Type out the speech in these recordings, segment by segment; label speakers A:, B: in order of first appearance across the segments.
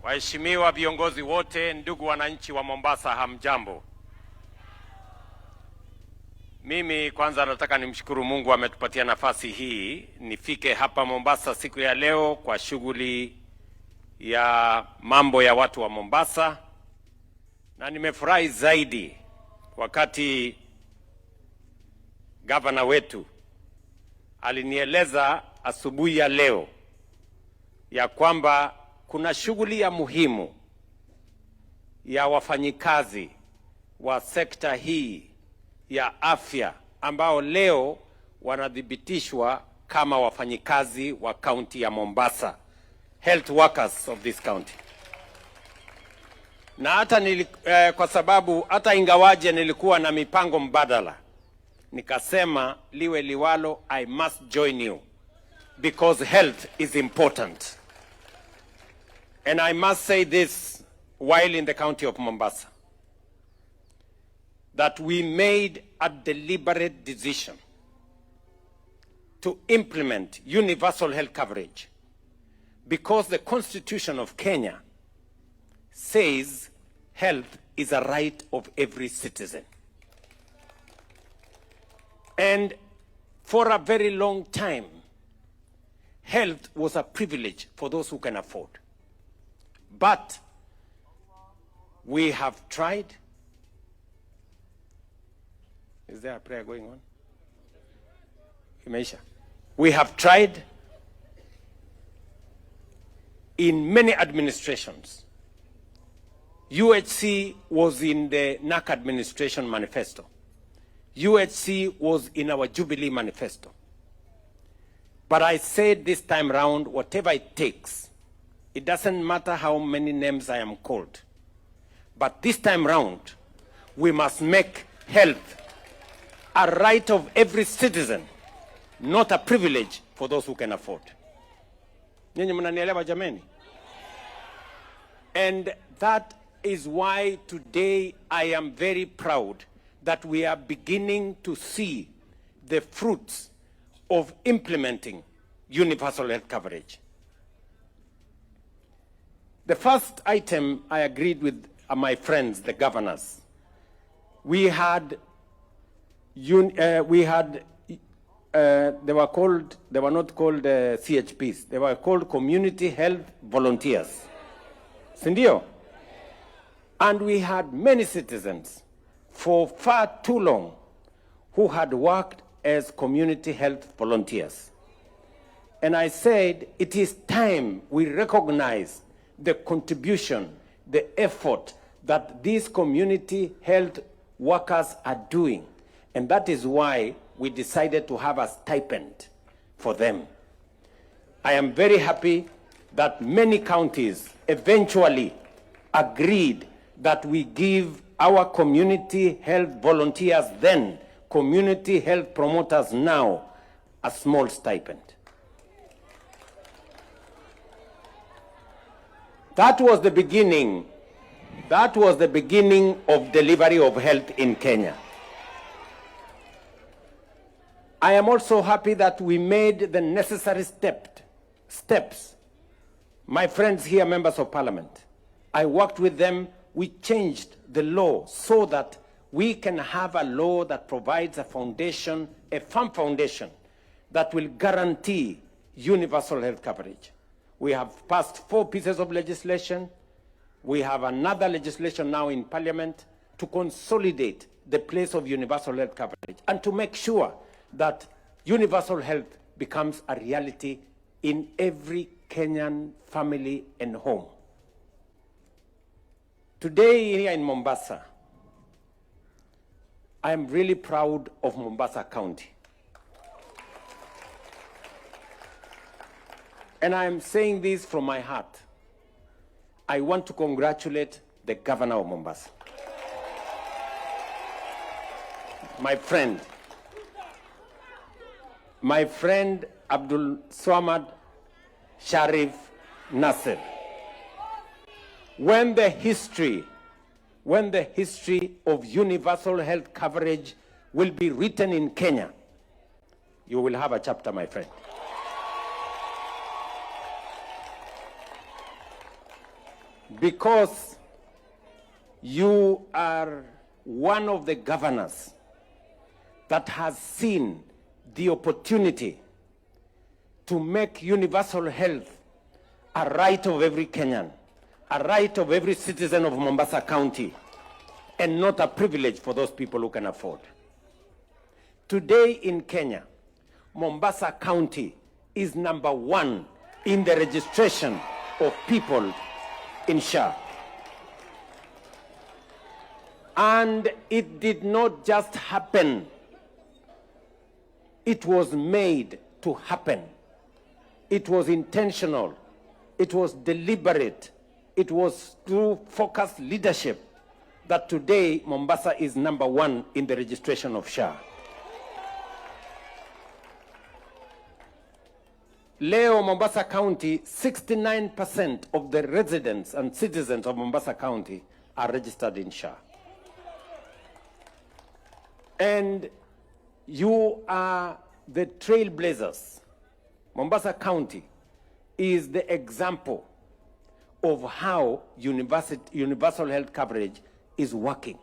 A: Waheshimiwa viongozi wote, ndugu wananchi wa Mombasa, hamjambo. Mimi kwanza nataka nimshukuru Mungu ametupatia nafasi hii nifike hapa Mombasa siku ya leo kwa shughuli ya mambo ya watu wa Mombasa, na nimefurahi zaidi wakati gavana wetu alinieleza asubuhi ya leo ya kwamba kuna shughuli ya muhimu ya wafanyikazi wa sekta hii ya afya ambao leo wanathibitishwa kama wafanyikazi wa kaunti ya Mombasa, health workers of this county. Na hata kwa sababu hata ingawaje nilikuwa na mipango mbadala, nikasema liwe liwalo, I must join you because health is important. And I must say this while in the county of Mombasa, that we made a deliberate decision to implement universal health coverage because the Constitution of Kenya says health is a right of every citizen. And for a very long time, health was a privilege for those who can afford. But we have tried. Is there a prayer going on? Imeisha. We have tried in many administrations. UHC was in the NAC administration manifesto. UHC was in our Jubilee manifesto. But I said this time round, whatever it takes, it doesn't matter how many names I am called. But this time round, we must make health a right of every citizen, not a privilege for those who can afford. Nyinyi mnanielewa jameni? And that is why today I am very proud that we are beginning to see the fruits of implementing universal health coverage. The first item I agreed with my friends, the governors. They were not called CHPs. They were called community health volunteers. Sindio? And we had many citizens for far too long who had worked as community health volunteers. And I said, it is time we recognize the contribution, the effort that these community health workers are doing. And that is why we decided to have a stipend for them. I am very happy that many counties eventually agreed that we give our community health volunteers then, community health promoters now, a small stipend. That was the beginning. That was the beginning of delivery of health in Kenya. I am also happy that we made the necessary steps. My friends here, members of parliament, I worked with them. We changed the law so that we can have a law that provides a foundation, a firm foundation, that will guarantee universal health coverage. We have passed 4 pieces of legislation. We have another legislation now in Parliament to consolidate the place of universal health coverage and to make sure that universal health becomes a reality in every Kenyan family and home. Today here in Mombasa, I am really proud of Mombasa County. And I am saying this from my heart. I want to congratulate the governor of Mombasa. My friend Abdul Swamad Sharif Nasser. When the history of universal health coverage will be written in Kenya, you will have a chapter, my friend. because you are one of the governors that has seen the opportunity to make universal health a right of every Kenyan, a right of every citizen of Mombasa County, and not a privilege for those people who can afford. Today in Kenya, Mombasa County is number 1 in the registration of people in SHA. And it did not just happen. It was made to happen. It was intentional. It was deliberate. It was through focused leadership that today Mombasa is number 1 in the registration of SHA. Leo, Mombasa County, 69% of the residents and citizens of Mombasa County are registered in SHA. And you are the trailblazers. Mombasa County is the example of how universal health coverage is working.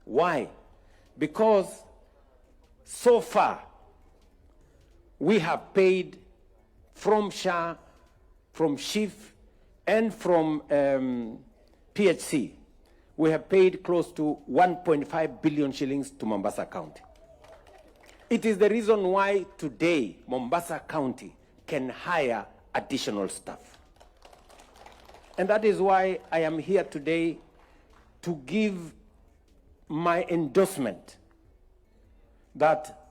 A: Why? Because so far we have paid from SHA, from SHIF, and from PHC, we have paid close to 1.5 billion shillings to Mombasa County. It is the reason why today Mombasa County can hire additional staff. And that is why I am here today to give my endorsement that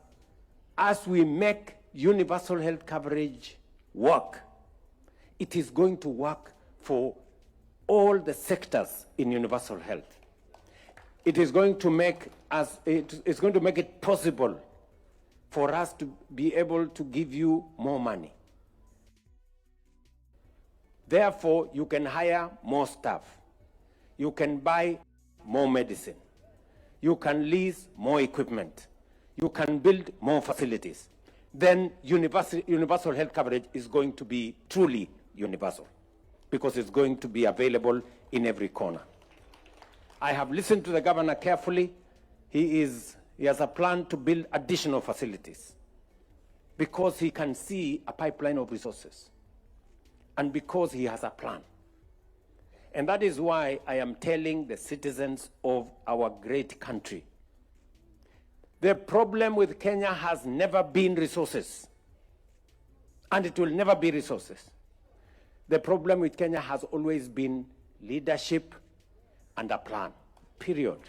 A: as we make universal health coverage work, it is going to work for all the sectors in universal health. It is going to make it possible for us to be able to give you more money. Therefore, you can hire more staff. You can buy more medicine. You can lease more equipment. You can build more facilities. Then universal health coverage is going to be truly universal, because it's going to be available in every corner. I have listened to the governor carefully. He has a plan to build additional facilities because he can see a pipeline of resources and because he has a plan. And that is why I am telling the citizens of our great country, the problem with Kenya has never been resources, and it will never be resources. The problem with Kenya has always been leadership and a plan, period.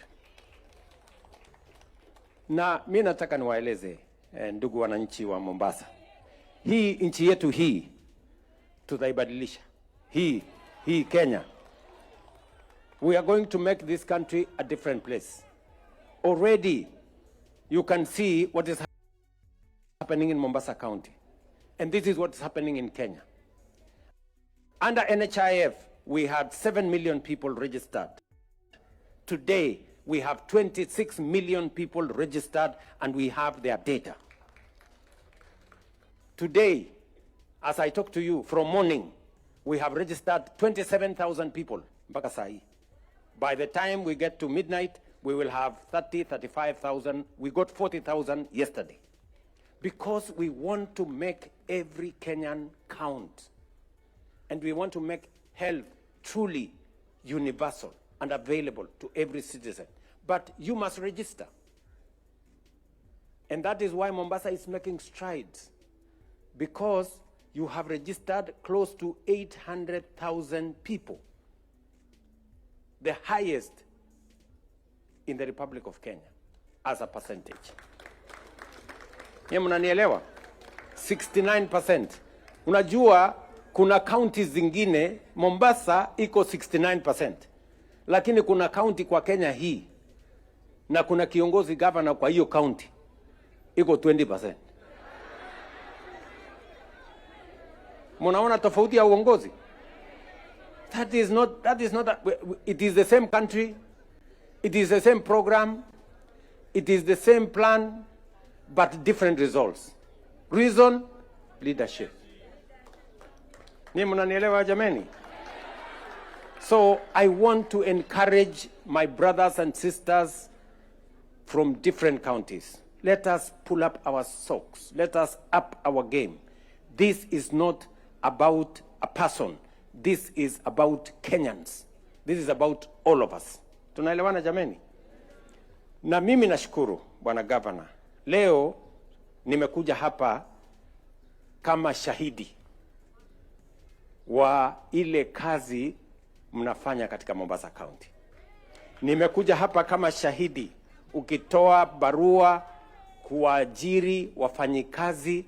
A: Na mimi nataka niwaeleze ndugu wananchi wa Mombasa, hii nchi yetu hii tutaibadilisha. Hii Kenya. We are going to make this country a different place. Already you can see what is happening in Mombasa County. And this is what's happening in Kenya. Under NHIF, we had 7 million people registered. Today, we have 26 million people registered, and we have their data. Today, as I talk to you, from morning, we have registered 27,000 people. By the time we get to midnight, we will have 35,000. We got 40,000 yesterday. Because we want to make every Kenyan count. And we want to make health truly universal and available to every citizen. But you must register. And that is why Mombasa is making strides. Because you have registered close to 800,000 people. The highest in the Republic of Kenya as a percentage. Nye mnanielewa? 69%. Unajua kuna counties zingine, Mombasa iko 69%. Lakini kuna county kwa Kenya hii, na kuna kiongozi governor kwa hiyo county, iko 20%. Munaona tofauti ya uongozi? That is not it is the same country, it is the same program, it is the same plan, but different results. Reason, leadership. Ni mnanielewa jameni? So I want to encourage my brothers and sisters from different counties. Let us pull up our socks. Let us up our game. This is not about a person. This is about Kenyans. This is about all of us. Tunaelewana jameni? Na mimi nashukuru Bwana Governor. Leo nimekuja hapa kama shahidi wa ile kazi mnafanya katika Mombasa County. Nimekuja hapa kama shahidi ukitoa barua kuajiri wafanyikazi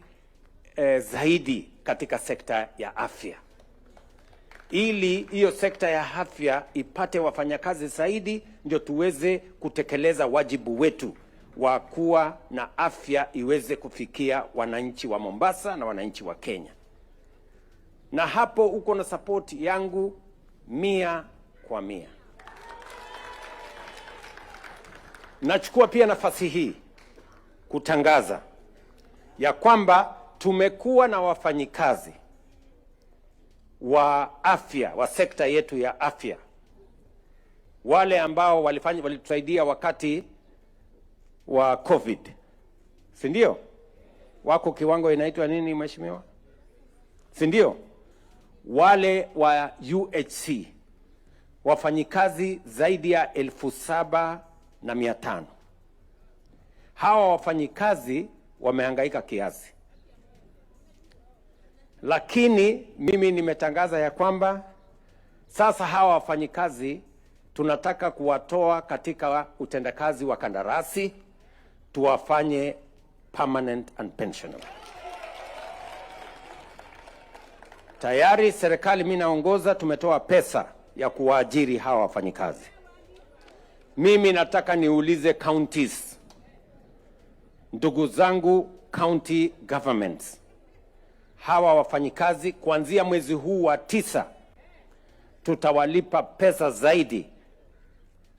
A: zaidi katika sekta ya afya. Ili hiyo sekta ya afya ipate wafanyakazi zaidi, ndio tuweze kutekeleza wajibu wetu wa kuwa na afya iweze kufikia wananchi wa Mombasa na wananchi wa Kenya. Na hapo uko na support yangu 100%. Nachukua pia nafasi hii kutangaza ya kwamba tumekuwa na wafanyikazi wa afya wa sekta yetu ya afya, wale ambao walitusaidia wakati wa COVID, si ndio? Wako kiwango inaitwa nini mheshimiwa, si ndio? Wale wa UHC wafanyikazi zaidi ya 7,500. Hawa wafanyikazi wamehangaika kiasi, lakini mimi nimetangaza ya kwamba sasa hawa wafanyikazi tunataka kuwatoa katika utendakazi wa kandarasi, tuwafanye permanent and pensionable. Tayari serikali mimi naongoza tumetoa pesa ya kuwaajiri hawa wafanyikazi. Mimi nataka niulize counties, ndugu zangu county governments, hawa wafanyikazi kuanzia mwezi huu wa 9 tutawalipa pesa zaidi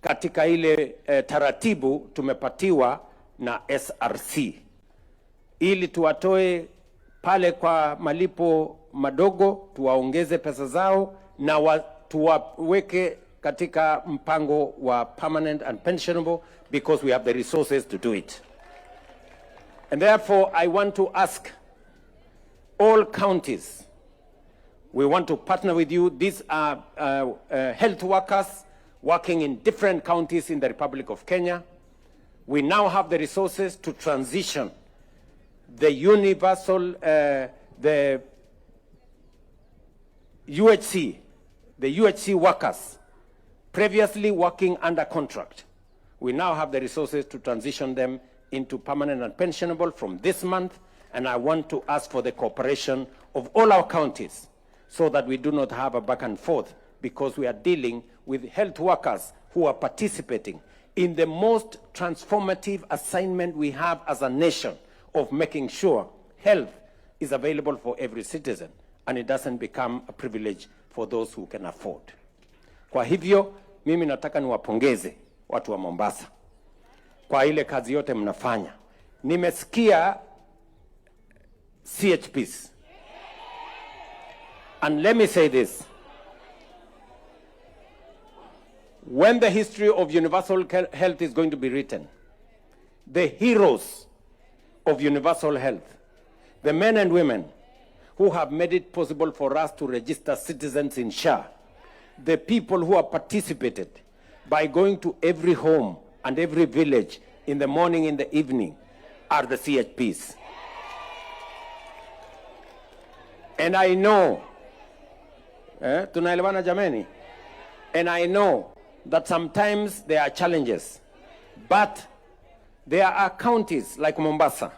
A: katika ile taratibu tumepatiwa na SRC, ili tuwatoe pale kwa malipo madogo, tuwaongeze pesa zao na tuwaweke katika mpango wa permanent and pensionable, because we have the resources to do it. And therefore I want to ask all counties, we want to partner with you. These are health workers working in different counties in the Republic of Kenya. We now have the resources to transition the universal, the UHC workers previously working under contract. We now have the resources to transition them into permanent and pensionable from this month, and I want to ask for the cooperation of all our counties so that we do not have a back and forth, because we are dealing with health workers who are participating in the most transformative assignment we have as a nation of making sure health is available for every citizen and it doesn't become a privilege for those who can afford. Kwa hivyo mimi nataka niwapongeze watu wa Mombasa kwa ile kazi yote mnafanya. Nimesikia CHPs. And let me say this. When the history of universal health is going to be written, the heroes of universal health, the men and women who have made it possible for us to register citizens in SHA, the people who have participated by going to every home and every village in the morning, in the evening, are the CHPs. And I know, tunaelewana jameni? And I know that sometimes there are challenges, but there are counties like Mombasa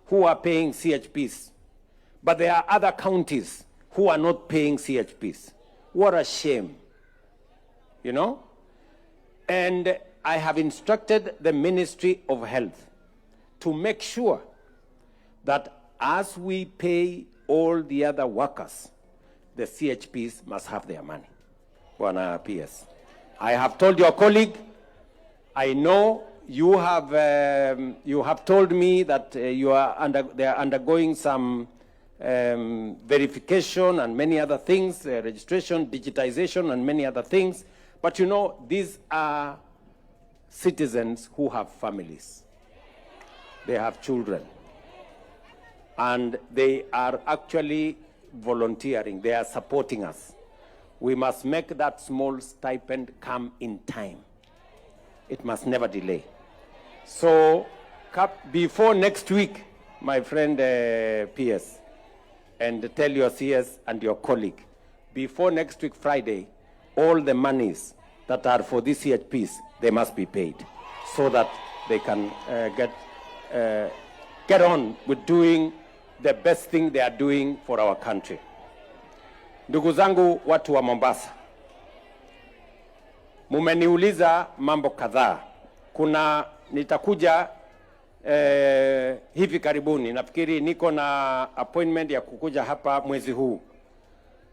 A: who are paying CHPs, but there are other counties who are not paying CHPs. What a shame, you know? And I have instructed the Ministry of Health to make sure that as we pay all the other workers, the CHPs must have their money. Bwana PS, I have told your colleague, I know you have told me that they are undergoing some verification and many other things, registration, digitization and many other things. But you know, these are citizens who have families. They have children. And they are actually volunteering. They are supporting us. We must make that small stipend come in time. It must never delay. So before next week, my friend PS, and tell your CS and your colleague, before next week Friday, all the monies that are for these CHPs, they must be paid so that they can get on with doing the best thing they are doing for our country. Ndugu zangu watu wa Mombasa, mumeniuliza mambo kadhaa. Nitakuja hivi karibuni, nafikiri niko na appointment ya kukuja hapa mwezi huu.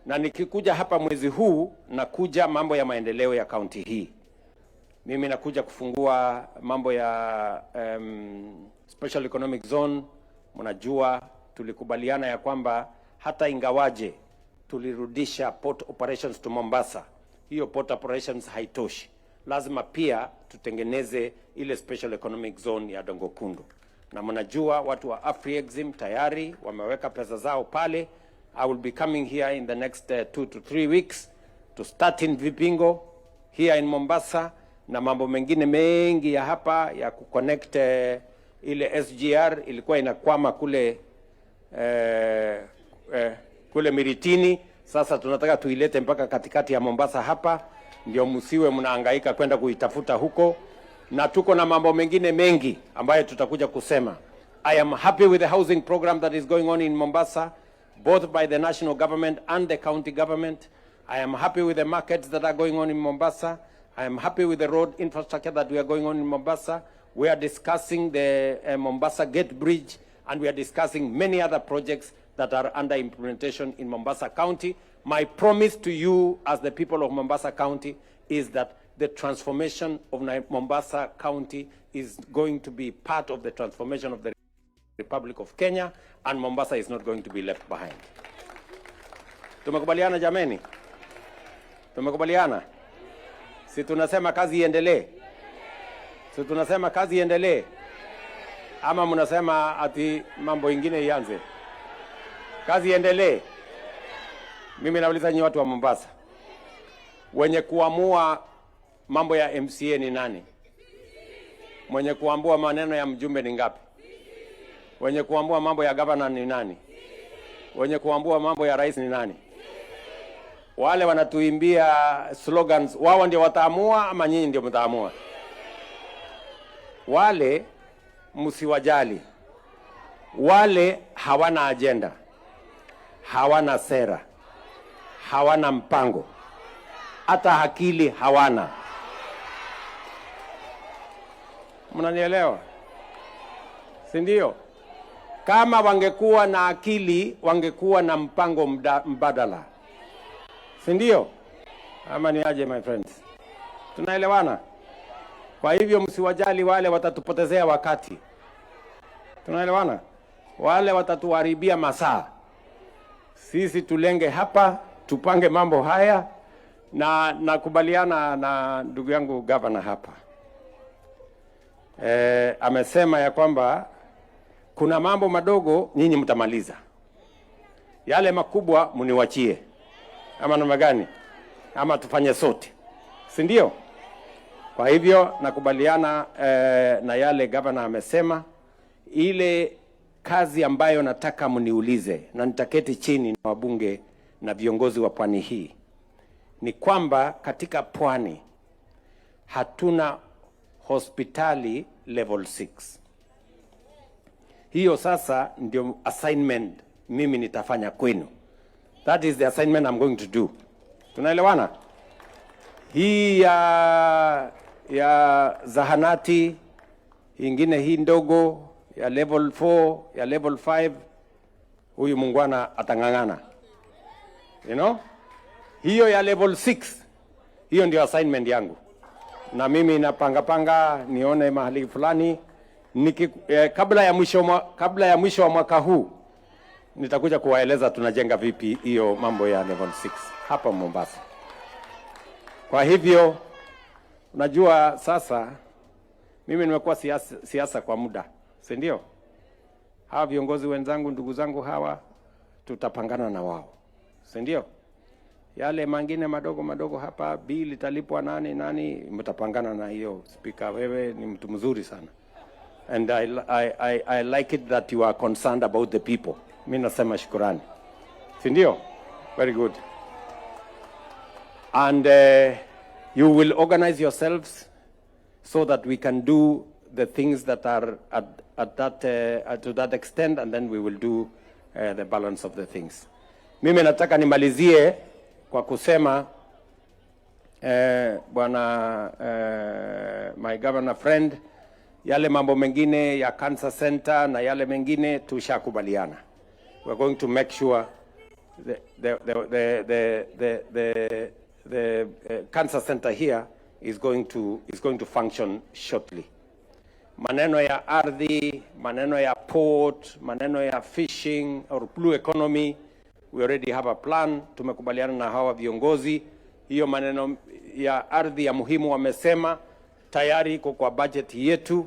A: Na nikikuja hapa mwezi huu, nakuja mambo ya maendeleo ya kaunti hii. Mimi nakuja kufungua mambo ya special economic zone. Mnajua tulikubaliana ya kwamba hata ingawaje tulirudisha port operations to Mombasa, hiyo port operations haitoshi. Lazima pia tutengeneze ile special economic zone ya Dongo Kundu. Na mnajua watu wa AfriExim tayari wameweka pesa zao pale. I will be coming here in the next 2 to 3 weeks to start in Vipingo here in Mombasa, na mambo mengine mengi ya hapa ya kuconnect ile SGR ilikuwa inakwama kule kule Miritini. Sasa tunataka tuilete mpaka katikati ya Mombasa hapa, ndio msiwe mnahangaika kwenda kuitafuta huko. Na tuko na mambo mengine mengi ambayo tutakuja kusema. I am happy with the housing program that is going on in Mombasa, both by the national government and the county government. I am happy with the markets that are going on in Mombasa. I am happy with the road infrastructure that we are going on in Mombasa. We are discussing the Mombasa Gate Bridge, and we are discussing many other projects that are under implementation in Mombasa County. My promise to you as the people of Mombasa County is that the transformation of Mombasa County is going to be part of the transformation of the Republic of Kenya, and Mombasa is not going to be left behind. Tumekubaliana jameni? Tumekubaliana? Si tunasema kazi iendelee? Si tunasema kazi iendelee? Ama mnasema ati mambo ingine ianze? Kazi iendelee? Mimi nauliza nyinyi watu wa Mombasa, wenye kuamua mambo ya MCA ni nani? Mwenye kuambua maneno ya mjumbe ni ngapi? Wenye kuambua mambo ya governor ni nani? Wenye kuambua mambo ya rais ni nani? Wale wanatuimbia slogans, wao ndio wataamua ama nyinyi ndio mtaamua? Wale msiwajali. Wale hawana agenda, hawana sera, hawana mpango, hata akili hawana. Mnanielewa? Si ndio? Kama wangekuwa na akili, wangekuwa na mpango mbadala. Si ndio? Ama ni aje my friends? Tunaelewana? Kwa hivyo msiwajali wale, watatupotezea wakati. Tunaelewana? Wale watatuharibia masaa. Sisi tulenge hapa, tupange mambo haya, na nakubaliana na ndugu yangu governor hapa. Amesema ya kwamba kuna mambo madogo nyinyi mtamaliza. Yale makubwa mniwachie. Ama namna gani? Ama tufanye sote. Si ndio? Kwa hivyo nakubaliana na yale governor amesema. Ile kazi ambayo nataka mniulize, na nitaketi chini na wabunge na viongozi wa pwani hii, ni kwamba katika pwani hatuna hospitali level 6. Hiyo sasa ndio assignment mimi nitafanya kwenu. That is the assignment I'm going to do. Tunaelewana? Hii ya zahanati, ingine hii ndogo ya level 4, ya level 5, huyu mungwana atangangana. You know? Hiyo ya level 6, hiyo ndio assignment yangu. Na mimi napanga nione mahali fulani kabla ya mwisho wa mwaka huu nitakuja kuwaeleza tunajenga vipi hiyo mambo ya level 6 hapa Mombasa. Kwa hivyo unajua sasa mimi nimekuwa siasa kwa muda, si ndio? Hawa viongozi wenzangu, ndugu zangu hawa, tutapangana na wao, si ndio? Yale mengine madogo hapa, bill italipwa nani, mtapangana na hiyo speaker. Wewe ni mtu mzuri sana, and I like it that you are concerned about the people. Mimi nasema shukrani, si ndio? Very good. And you will organize yourselves so that we can do the things that are at that to that extent, and then we will do the balance of the things. Mimi nataka nimalizie kwa kusema bwana my governor friend, yale mambo mengine ya cancer center na yale mengine tushakubaliana. We're going to make sure the cancer center here is going to function shortly. Maneno ya ardhi, maneno ya port, maneno ya fishing or blue economy, we already have a plan. Tumekubaliana na hawa viongozi. Hiyo maneno ya ardhi ya muhimu wamesema tayari kwa budget yetu.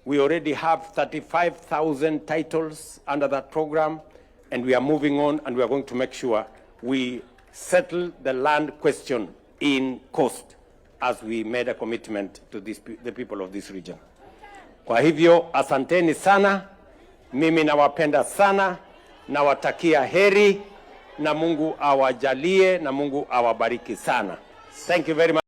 A: We already have 35,000 titles under that program, and we are moving on, and we are going to make sure we settle the land question in coast as we made a commitment to the people of this region. Kwa hivyo asanteni sana, mimi nawapenda sana, nawatakia heri, na Mungu awajalie na Mungu awabariki sana. Thank you very much.